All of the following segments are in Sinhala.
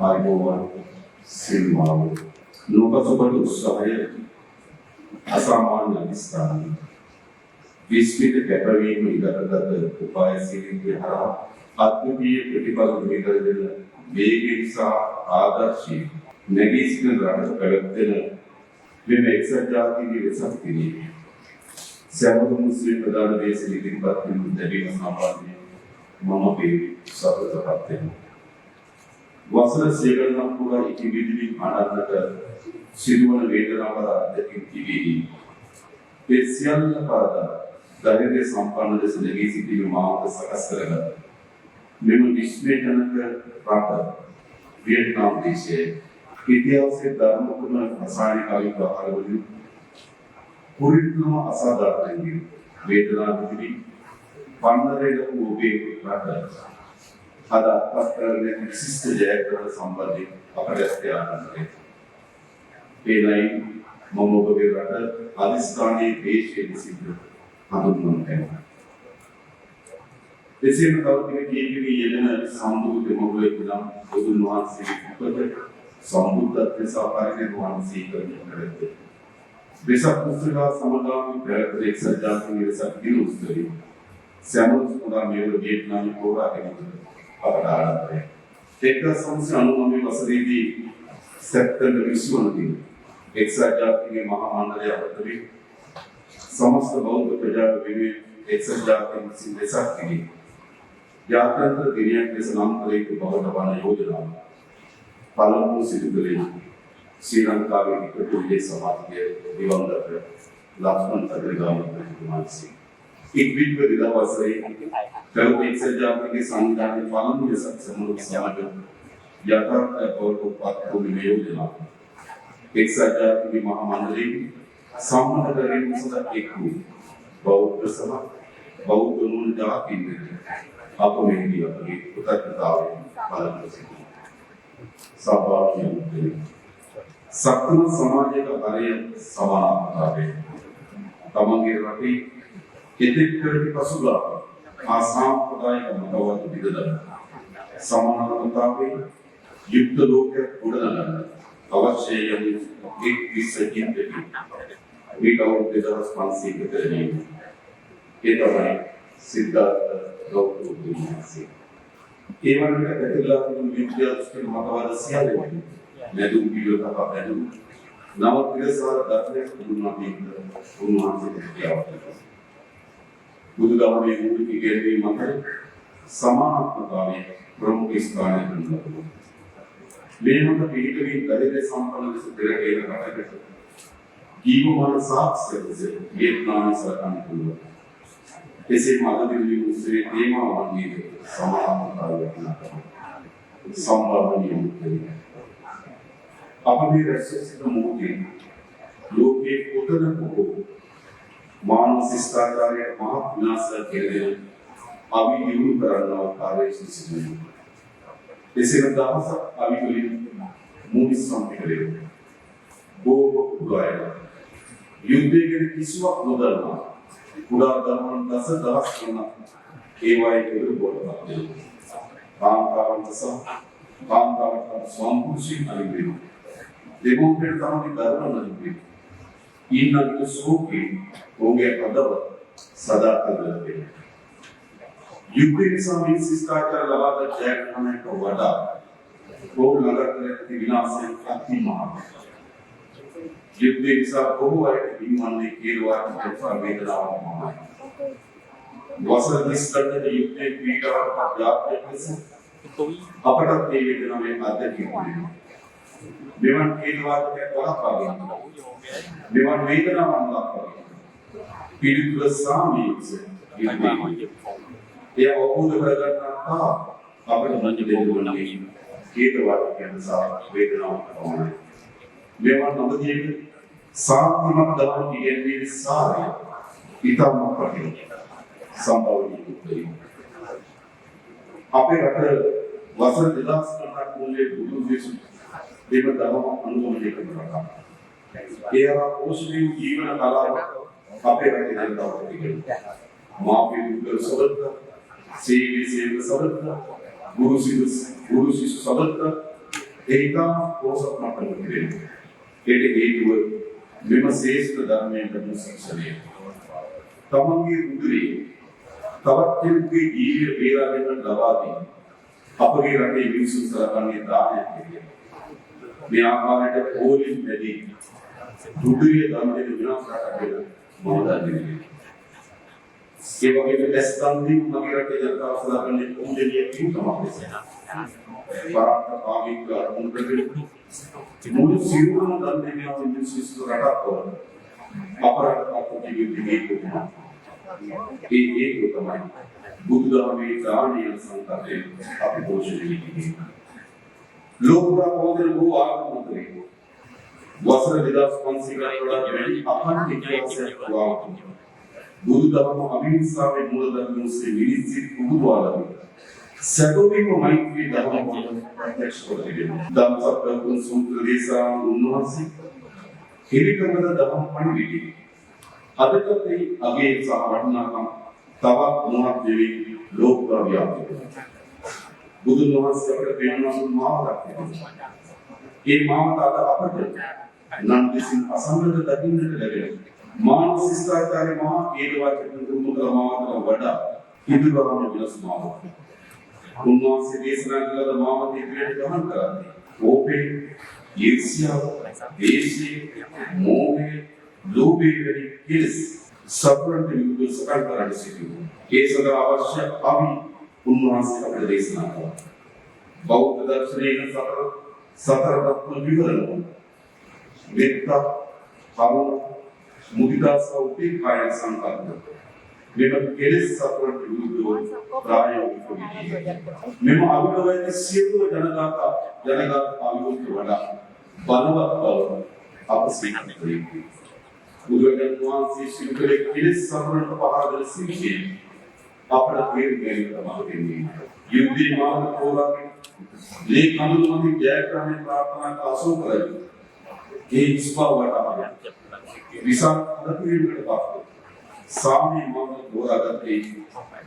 ආයෝවන් සිල්මාව නොපසුබට උත්සාහය අසාමාන්‍ය අනිස්ථාන විස්මිත කැපවීම ඉගතගත උපායශීලී හරහා අද්විතීය ප්‍රතිඵල මෙහෙර දෙන වේගී සහ ආදර්ශී නැගී සිටින රටක පැවැත්වෙන මෙම එක්සත් ජාතීන්ගේ වෙසක් කිරීම සෑම මුස්ලිම් ප්‍රධාන දේශීය ඉදිරිපත් වීම ලැබීම සම්බන්ධයෙන් මම මේ සතුටටපත් වෙනවා. වසර සේවනක් පුරා ඉතිවිදිලි අනන්නට සිදුවන වේදනාවල අධ්‍යක්ෂ තිබී ඒ සියල්ල පාදා ධෛර්ය සම්පන්න ලෙස නැගී සිටීම මාර්ග සකස් කරගත් මෙම විශ්වේජනක රට වියට්නාම් දේශයේ ඉතිහාසයේ ධර්මපූර්ණ රසායනික ආයුධ වලින් පුරිත්ම අසාධාරණ වේදනා විඳින පන්නරේ ලොකු ඔබේ රට අද අපතරනේ විශිෂ්ට ජයග්‍රහණ සම්බන්ධයෙන් අපට කියන්න. ඒලයි මම ඔබගේ රට අදිස්ථානයේ දේශයේ සිද්ධ හඳුන්වනවා. එසේම කවුරුත් කීකී යෙදෙන සම්බුද්ධ දෙමව්වෙක් නම් බුදුන් වහන්සේ උපත සම්බුද්ධත්වයේ සාපරිණිරවාණ සීකරණය වෙසක් පුස්තකා සමගාමී ප්‍රයත්නයක් සජ්ජාතින් වෙසක් දිනුස්තරි සෑම සුදා මේවල වියට්නාම් පොරා කෙනෙකුට අපට ආරම්භය 1999 වසරේදී සැප්තැම්බර් 20 වෙනිදා එක්සත් ජාතීන්ගේ මහා මණ්ඩලය අතරේ समस्त बौद्ध प्रजा वेवे एक्सर जातियों से वेसक की यात्रांतर दुनिया के सलाम करे के बहुत बड़ा योजना पालनपुर से जुड़े श्रीलंका में कटुल्य समाज के दिवंगत लक्ष्मण तगड़गांव कुमार सिंह एक बीच में दिला वासरे कल एक्सर जाति के संविधान के पालन में सक्षम समाज यात्रा और पात्र में योजना एक्सर जाति की महामंडली सम्मत करें सदा एक बौद्ध सभा बौद्ध नून जाति में आप में भी अपनी कृतज्ञताएं पालन करें सभाओं सत्म समाज का कार्य समानता है तमंगे रटी कितने पशुला आसाम पदाय का मतवाद विदल समानता है युक्त लोग के उड़न अवश्य यह एक विसर्जन देती वीटाउट देदास पांसी के तरह ये तो है सिद्धार्थ गौतम बुद्ध से केवल में कथिला तुम विद्या उसके मतवाद सियाले मैं तुम वीडियो का पहलू नव तिरसार दाखले तुलना में तुलना से क्या होता है बुद्धगाम में मूल की गहरी मंत्र समानता में प्रमुख स्थान है लेकिन पीढ़ी दरिद्र संपन्न से तेरे के रखा जीवमान साक्ष्य से वियतनाम सरकार ने ऐसे माधवी मुझसे तेमा वाली समानता रखना संभावनीय अपने रस्से से मोटे लोग के उतन को मानव शिष्टाचार या महाविनाश के लिए अभी युग करना कार्य से ऐसे दास अभी कोई मूवी संपी करेगा वो गाएगा युद्ध के किसी वक्त बदलना पूरा धर्म दस करना केवाई के लिए बोलता है काम का स्वामपुरुषी अनिवार्य देखो फिर ताकि धर्म नहीं इन नदियों सो के होंगे पदव सदा करते युद्ध के समय शिष्टाचार लगातार जय करने को वड़ा वो लगातार विनाश से अति महान युद्ध के साथ वो है विमान ने केरवा के वेदना महान वसर इस तरह के युद्ध के पीड़ा और जात के कैसे अपराध के वेदना में आते हैं विमान केरवा के तोड़ा पागे विमान वेदना मानला पागे पीड़ित सामी से यह अपूर्व प्रकरण था अपने मन के दिल में नहीं केरवा के अनुसार वेदना होना है विमान नवदिए सात नमक दवाओं की एनवी सारे इतना मक्खन संभावनी होती है आपे अगर वसन दिलास करना बोले बुद्धू जैसे देवर दवाओं अनुभव लेकर रखा ये आप उस दिन जीवन काला आपे रखे जनता होती है मापे उधर सबक सेवी सेव सबक गुरु शिष्य सबक ඒකම පොසත් මට්ටමක වෙන්නේ. ඒකට හේතුව මෙම ශ්‍රේෂ්ඨ ධර්මයෙන් ලැබුණු ශික්ෂණය. තමන්ගේ උදරේ තවත් කෙනෙකුගේ ජීවිතය බේරා ගැනීමට ලබා දෙන අපගේ රටේ මිනිසුන් සලකන්නේ දානයක් කියලා. මේ ආකාරයට ඕලින් වැඩි දුඩුවේ දන් දෙන විනාශ රටකට මම දන්නේ. ඒ වගේම දැස්තන්දී මගේ රටේ ජනතාව සලකන්නේ පොඩිලිය කිව්වම පරාක්ක පාවික මුන්දෙලි මුළු සිරුරම දන් දෙන මිනිස්සු රටක් වල අපරාධ අපෝජී විදිහේ ඒක තමයි බුදුදහමේ දානීය සංකල්පය අපි පෝෂණය කිරීම. ලෝකා පොදල් වූ ආගමකේ වසර 2500කට වඩා වැඩි අඛණ්ඩ ඉතිහාසයක් වවා බුදුදහම අවිහිංසාවේ මූලධර්ම ඔස්සේ විනිශ්චිත පුබුදවාලා සැබවින්ම මෛත්‍රී ධර්ම ප්‍රත්‍යක්ෂ කරගන්නවා. ධම්සප්පවතුන් සූත්‍ර දේශනා උන්වහන්සේ හිරිකමද ධම්ම පණිවිඩය අදට මේ අගේ සහ වටිනාකම් තවත් මොහොත් දෙවි ලෝක ප්‍රව්‍යාප්ත බුදුන් වහන්සේ අපට පෙන්වන මාවතක් තිබෙනවා. ඒ මාවත අද අපට නම් විසින් අසංගත දකින්නට ලැබෙනවා. මානව ශිෂ්ටාචාරයේ මහා ඒකවාදී දුමුකල මාවතට වඩා ඉදිරිවම විලස් මාවත. උන්වහන්සේ දේශනා කළ මාවත ඉදිරියට ගමන් කරන්නේ ඕපේ ඊර්ෂ්‍යාව, දේශය, මෝහය, ලෝභය වැනි කෙලෙස් සතරට විරුද්ධව සකල් කරන්න සිටිනවා. ඒ සඳහා අවශ්‍ය අපි උන්වහන්සේ අපට දේශනා කළා. බෞද්ධ දර්ශනයේ සතර තත්ත්ව විවරණ මෙත්ත, කරුණ, මුදිතා සහ උපේක්ඛාය සංකල්ප මෙම කෙලෙස් සතරට විරුද්ධව ප්‍රායෝගිකව මෙම අවිරෝධ සියලු ජනගත අවිරෝධ වඩා බලවත් බව අප ස්වීකාරණය කරමු. බුදුරජාණන් වහන්සේ සිදුකලේ කෙලෙස් සතරට පහදලා සිටියේ අපට තේරුම් ගැනීම. යුද්ධේ මාර්ග තෝරාගෙන මේ කඳුළුමකින් ජයග්‍රහණය ප්‍රාර්ථනා අසෝ කරයි. ඒ ඉස්පාවට විසක් ප්‍රතිවිරුද්ධ පාප සාමී මාර්ග තෝරාගත්තේ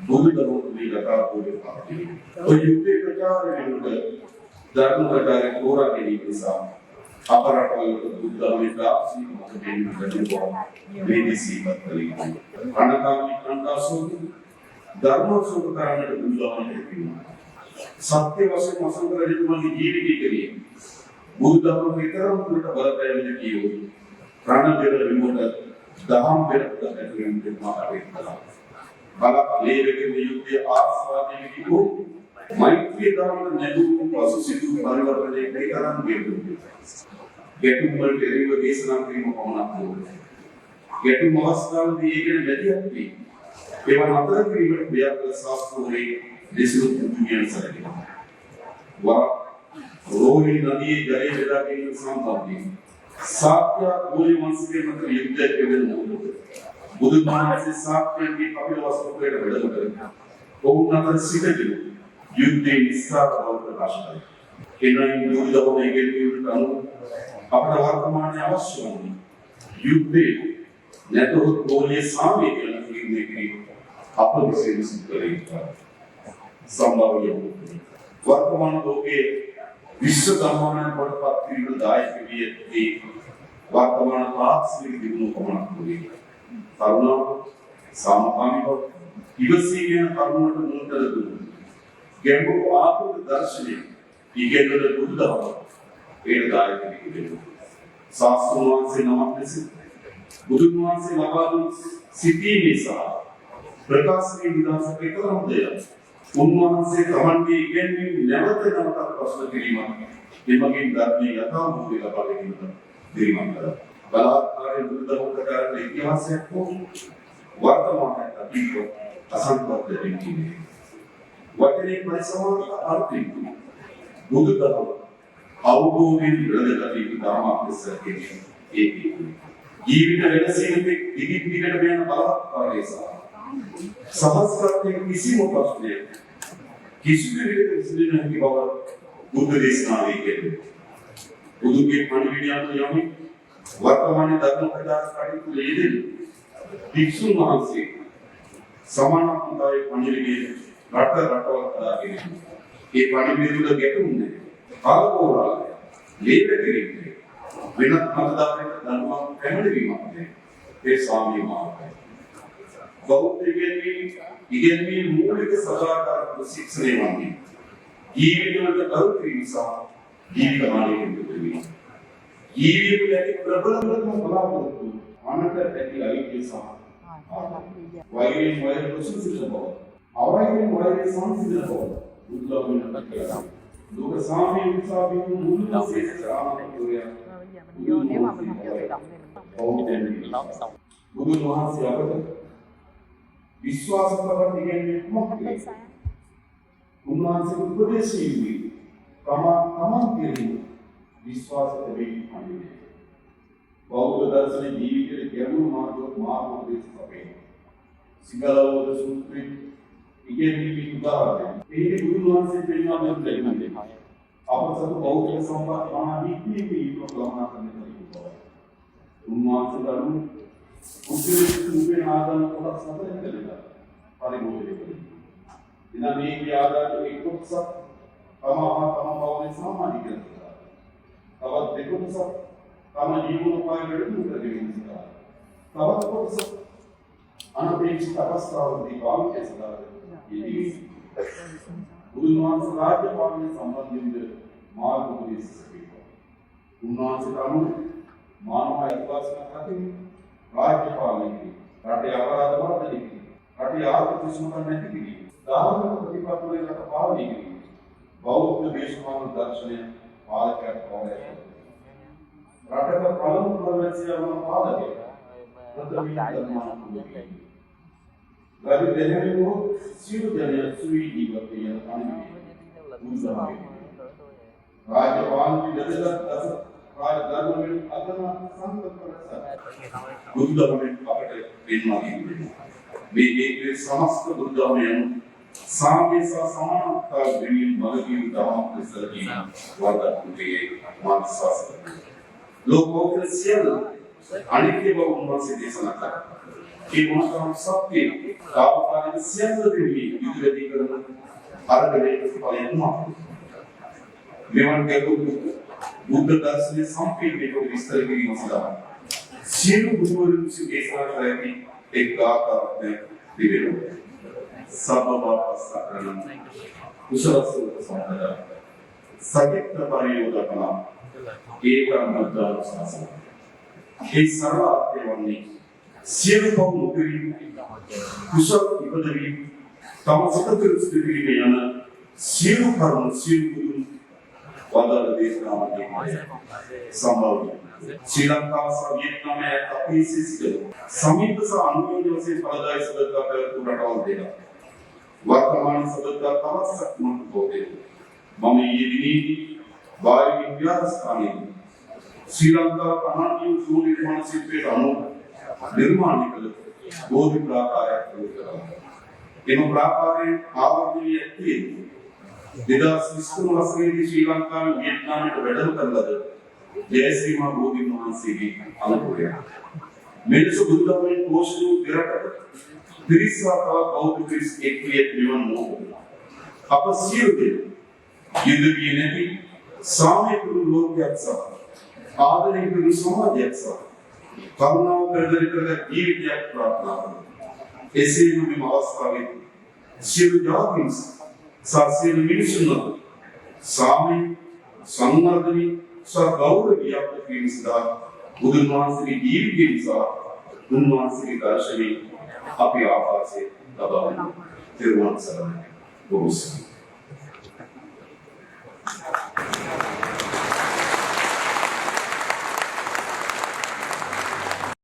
බුදුදහම මේ කතා පොඩේ පාපේ. ඔය යුද්ධේ ප්‍රචාරණය ධර්ම ප්‍රචාරය තෝරා ගැනීම නිසා අපරාධවල බුද්ධාමේ ප්‍රාප්තිය මොකද වෙන්නේ මේදී පත්‍රලින් අනකාමී කණ්ඩාසෝද ධර්මසෝක කරන්නට බුදුදහම දෙන්නා. සත්‍ය වශයෙන් අසංකර රජතුමාගේ ජීවිතය කෙරේ බුදුදහම විතරම දුරට බලපෑමද කියෝ ප්‍රාණ පෙර විමුක්ත දහම් පෙරට ඇතුළෙන් දෙන්නා කළා. බලක් ලේවකින් යුද්ධයේ ආස්වාදයේ කිව්වෝ මෛත්‍රී ධර්ම නැගුම් පසු සිදු පරිවර්තනයේ කයිතරම් වේදුනේ. ගැටුම් වලට එරෙහිව දේශනා කිරීම පමණක් නෙවෙයි. ගැටුම් අවස්ථාවේදී ඒකෙන් වැඩියක් වේ. ඒවා නතර කිරීමට ප්‍රයත්න ශාස්ත්‍රෝරේ දේශන පුදුමියන් සැලකෙනවා. රෝහි නදියේ ජලය බෙදා ගැනීම සම්බන්ධයෙන් සාක්‍ය ගෝලි වංශයේ මත යුද්ධයක් වෙනවා. බුදු දහමේ සාක්‍යයේ කපිලවස්තුකේට වැඩම කරනවා. ඔවුන් අතර සිටගෙන යුද්ධේ නිස්සාර බව ප්‍රකාශ කරනවා. එනයින් බුදුදහමේ ගෙල්වීමට අනුව අපට වර්තමානයේ අවශ්‍ය වන යුද්ධේ නැතහොත් ගෝලීය සාමය කියලා කිරීම අප විසින් සිදු කරේ සම්භාව්‍ය වර්තමාන ලෝකයේ විශ්ව ධර්මායන පොඩපත් වීමට දායක වී ඇත්තේ වර්තමාන තාක්ෂණික දියුණුව පමණක් නෙවෙයි. කරුණාව, සාමකාමීව, ඉවසීමේ කරුණට මුල්තල දුන්නා. ගැඹුරු ආත්ම දර්ශනය ඉගෙනගල බුදුදහම ඒ දායක වී ශාස්ත්‍රඥ වහන්සේ නමක් ලෙස බුදුන් වහන්සේ ලබා දුන් සිටීමේ සහ ප්‍රකාශනයේ විලාස එකතරම් දෙයක්. උන්වහන්සේ තමන්ගේ ඉගෙනීම නැවත නැවතත් ප්‍රශ්න කිරීමක් එමගින් ධර්මයේ යථාභූතය ලබා ගැනීමට දිරිමත් කරා. බලාත්කාරයේ බුදුදහම ප්‍රකාරන ඉතිහාසයක් හෝ වර්තමානයේ අතීත අසංකල්ප දෙකකින් වචනේ පරිසමාන අර්ථික බුදුදහම අවබෝධයෙන් ප්‍රදේශ ධර්මයක් ලෙස කියන්නේ ඒකයි. ජීවිත වෙනසීමේ දිගින් දිගට යන බලවත්කාරය සහස්කත්වයේ කිසිම ප්‍රශ්නයක් කිසිදු විදිහක විසඳෙන්නේ නැති බව බුද්ධ දේශනාවේ කියනවා. බුදුගේ පණිවිඩය යමි වර්තමානයේ ධර්ම ප්‍රචාර කටයුතු ලේදෙන භික්ෂුන් වහන්සේ සමානත්වයේ පණිවිඩය රට රටවල් හදාගෙන ඒ පණිවිඩය තුළ ගැටුම් නැහැ. කාලකෝරාලය ලේබෙකිරින්නේ වෙනත් මතධාරයක ධර්මයක් පැමිණීමක් ඒ ස්වාමීන් වහන්සේ බෞද්ධ ඉගෙනීමේ මූලික සදාචාර ශික්ෂණය වන්නේ ජීවිතවලට කරු කිරීම සහ ජීවිත මාර්ගයෙන් පිළිවීම. ජීවිතයේ ප්‍රබලම බලාපොරොත්තු අනන්ත ඇති අයිතිය සහ වෛරයෙන් වෛර ප්‍රසූසිත බව. අවෛරයෙන් වෛර සංසිඳන බව. බුදුදහමෙන් කියලා. ලෝක සාමයේ විසාවිතු මුළුසේ සාමකෝය. බුදුන් වහන්සේ අපට විශ්වාස කරන ඉගෙනීමේ කුමක්ද? උන්වහන්සේ උපදේශීවි තමන් කෙරෙහි විශ්වාස දෙවි අනිනේ. බෞද්ධ දර්ශන ජීවිතයේ ගැඹුරු මාර්ගෝපදේශ අපේ. සිංහලවද සූත්‍රයේ ඉගෙනීමේ උදාහරණය. මේ බුදුන් වහන්සේ පෙන්වා දෙන්නේ අපසතු බෞද්ධ සම්පත් මහානීතියේ ප්‍රකල්පනා කරන කෙනෙක්. උන්වහන්සේ දරුණු උපේ ආදාන කොටස් හතරක් දෙලා පරිභෝජනය කළා. ඉතින් මේ ආදාන එක්කොක්ස තමවන්නේ සාමාජික කරනවා. තවත් දෙකොක්ස තම ජීවනෝපාය වැඩිම කරගෙන තවත් කොටස අනපේක්ෂිත අවස්ථාවලදී පාවිච්චි සඳහා බුදුන් වහන්සේ රාජ්‍ය පාලනය සම්බන්ධයෙන් මාර්ගෝපදේශ සැපයුවා. උන්වහන්සේ අනුව මානව අයිතිවාසිකම් රකින්න රාජ්‍ය පාලනය රටේ අපරාධ වර්ධනය කිරීම, රටේ ආර්ථික සුසුමකම් නැති කිරීම, ධාර්මික ප්‍රතිපත්තිවල රට පාලනය කිරීම, බෞද්ධ දේශපාලන දර්ශනය පාලකයන් පවරයි. රටක පළමු ප්‍රවැසියවම පාලකය ගරු දෙහැමිවෝ සියලු දෙනා සුවී ජීවත් වෙන අනිවාර්ය රාජ්‍ය පාලනයේ දෙදෙස් රාජ ධර්මයෙන් අදම සංකල්ප බුදුදහමෙන් අපට පෙන්වා දෙන්නේ මේ ඒකේ සමස්ත බුදුදහමෙන් සාමයේ සහ සමානතා දෙවියන් මගදී දහම් ප්‍රසරදී වර්ධකුතේ මානසස ලෝකෝත්තර සියලු අනිත්‍ය බව උන්වහන්සේ දේශනා කළා. ඒ මොනතරම් සත්‍ය කාමකාරී සියලු දෙවි ඉදිරිදී කරන අරගලයේ ඵලයක් නෙමෙයි. මෙවන් ගැඹුරු බුද්ධ දර්ශනයේ සම්පූර්ණ විස්තර කිරීම සඳහා සියලු බුදුවරුන් දේශනා කරති එක් ආකාරයක් දිවෙනවා. සබ්බපාපස්සකරණ කුසලසුත සම්පදා සකිට පරියෝදකන ඒකමද්දාන සාසන. ඒ සරලත්වය වන්නේ සියලු කවුරු කිරීම කුසල ඉපදවීම තම සතර ස්ථිතියේ යන සියලු කරුණු සියලු බුදුන් වදාළ දේශනාවන්ගේ සම්භාව්‍ය ශ්‍රී ලංකාව සහ වියට්නාමයේ අපේ සිසිල සමීප සහ අනුකූල වශයෙන් ඵලදායී සබඳතා පැවැත්වූ රටවල් දෙකක් වර්තමාන සබඳතා තවස්සක් මත පොතේ මම ඊයේ දිනේදී වායු විද්‍යාස්ථානයේ ශ්‍රී ලංකාව අනන්‍ය සූ නිර්මාණ ශිල්පයේ අනුව නිර්මාණය කළ බෝධි ප්‍රාකාරයක් කරනවා. එම ප්‍රාකාරයේ ආවර්තනීය ඇත්තේ 2023 වසරේදී ශ්‍රී ලංකාවේ වියට්නාමයට වැඩම කළද ජයශ්‍රීමා බෝධීන් වහන්සේගේ අලුතය. මෙලෙස බුදුදහමේ පෝෂණය දෙරට තිරිස්වාතාව බෞද්ධ පිරිස් එක්විය නිවන් මොහොත. අප සියලු දෙනා යුද්ධ නැති සාමය කුරු ලෝකයක් සහ ආදරයෙන් කුරු සමාජයක් සහ කරුණාව පෙරදරි කර ජීවිතයක් ප්‍රාර්ථනා කරමු. එසේම මේ අවස්ථාවේ සියලු ජාතීන් සාසියලු මිනිසුන් සාමය සංවර්ධනය සහ ගෞරවය අපට කිරීම සඳහා බුදුන් වහන්සේගේ ජීවිතය නිසා උන්වහන්සේගේ දර්ශනය අපි ආපාසයේ ලබා දෙනවා. තිරුවන් සරණයි. බොහෝ